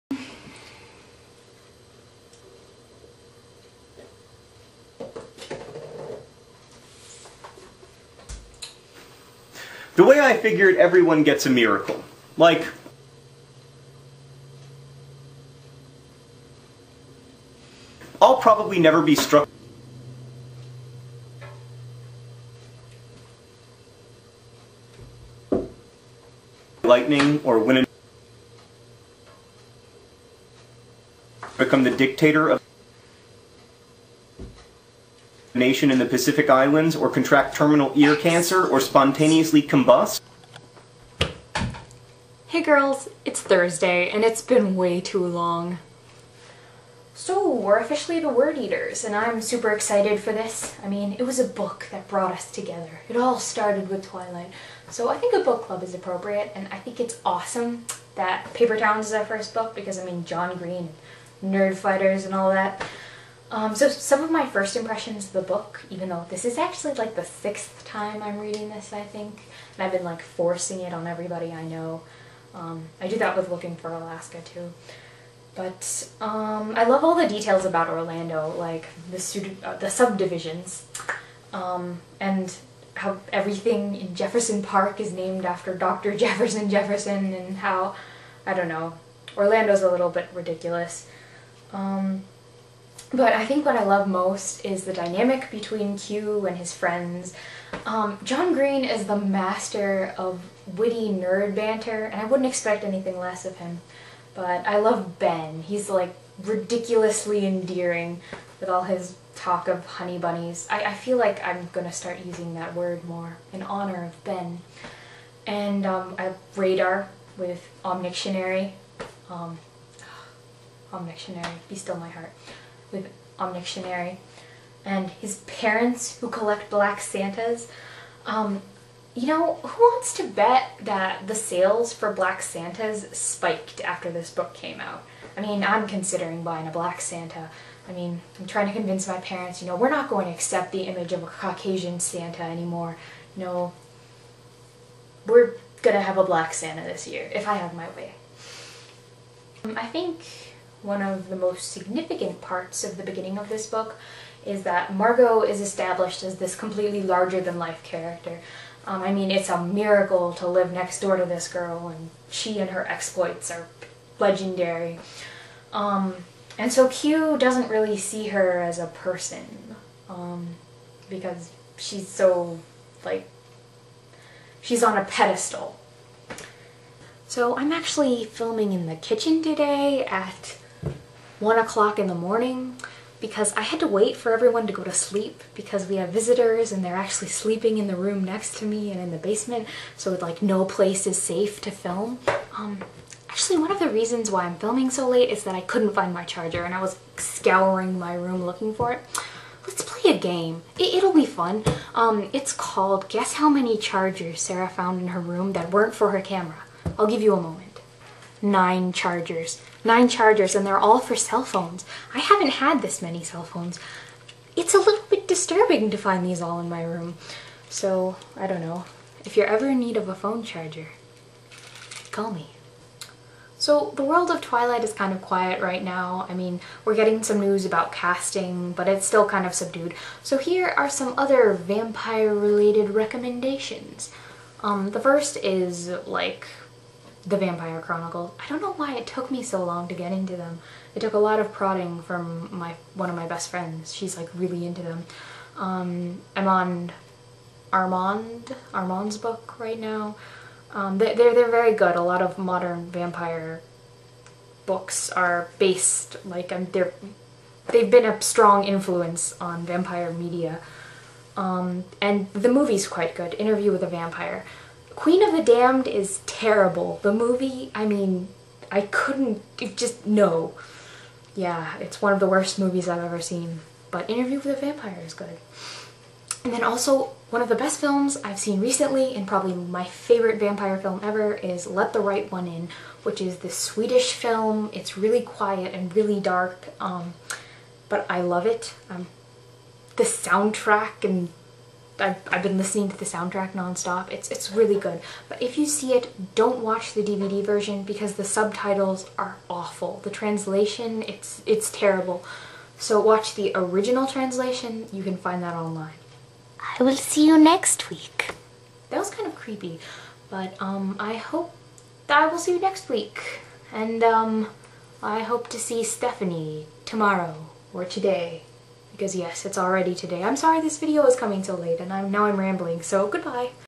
The way I figured everyone gets a miracle. Like, I'll probably never be struck lightning or win become the dictator of a nation in the Pacific Islands, or contract terminal ear cancer, or spontaneously combust. Hey girls, it's Thursday and it's been way too long. So we're officially the Word Eaters and I'm super excited for this. I mean, it was a book that brought us together. It all started with Twilight. So I think a book club is appropriate, and I think it's awesome that Paper Towns is our first book because, I mean, John Green, Nerd Fighters and all that. So some of my first impressions of the book, even though this is actually like the 6th time I'm reading this, I think, and I've been like forcing it on everybody I know. I do that with Looking for Alaska too. But I love all the details about Orlando, like the subdivisions, and how everything in Jefferson Park is named after Dr. Jefferson Jefferson, and how, I don't know, Orlando's a little bit ridiculous. But I think what I love most is the dynamic between Q and his friends. John Green is the master of witty nerd banter, and I wouldn't expect anything less of him. But I love Ben. He's like ridiculously endearing with all his talk of honey bunnies. I feel like I'm gonna start using that word more in honor of Ben. And I have Radar with Omnictionary. Omnictionary, be still my heart. With Omnictionary. And his parents who collect black Santas. You know, who wants to bet that the sales for black Santas spiked after this book came out? I mean, I'm considering buying a black Santa. I mean, I'm trying to convince my parents, you know, we're not going to accept the image of a Caucasian Santa anymore. No, we're gonna have a black Santa this year, if I have my way. I think one of the most significant parts of the beginning of this book is that Margot is established as this completely larger-than-life character. I mean, it's a miracle to live next door to this girl, and she and her exploits are legendary. And so Q doesn't really see her as a person, because she's so, like, she's on a pedestal. So I'm actually filming in the kitchen today at 1 o'clock in the morning, because I had to wait for everyone to go to sleep because we have visitors and they're actually sleeping in the room next to me and in the basement, so like no place is safe to film. Actually, one of the reasons why I'm filming so late is that I couldn't find my charger and I was scouring my room looking for it. Let's play a game. It'll be fun. It's called Guess How Many Chargers Sarah Found in Her Room That Weren't for Her Camera. I'll give you a moment. 9 chargers. 9 chargers, and they're all for cell phones. I haven't had this many cell phones. It's a little bit disturbing to find these all in my room. So, I don't know. If you're ever in need of a phone charger, call me. So, the world of Twilight is kind of quiet right now. I mean, we're getting some news about casting, but it's still kind of subdued. So here are some other vampire-related recommendations. The first is, like, The Vampire Chronicles. I don't know why it took me so long to get into them. It took a lot of prodding from one of my best friends. She's like really into them. I'm on Armand's book right now. They're very good. A lot of modern vampire books are based, like, they've been a strong influence on vampire media. And the movie's quite good. Interview with a Vampire. Queen of the Damned is terrible. The movie, I mean, I couldn't, no. Yeah, it's one of the worst movies I've ever seen. But Interview with a Vampire is good. And then also, one of the best films I've seen recently, and probably my favorite vampire film ever, is Let the Right One In, which is this Swedish film. It's really quiet and really dark, but I love it. The soundtrack and I've been listening to the soundtrack nonstop. It's really good. But if you see it, don't watch the DVD version because the subtitles are awful. The translation, it's terrible. So watch the original translation. You can find that online. I will see you next week. That was kind of creepy, but I hope that I will see you next week. And I hope to see Stephanie tomorrow or today. Because yes, it's already today. I'm sorry this video is coming so late and now I'm rambling, so goodbye.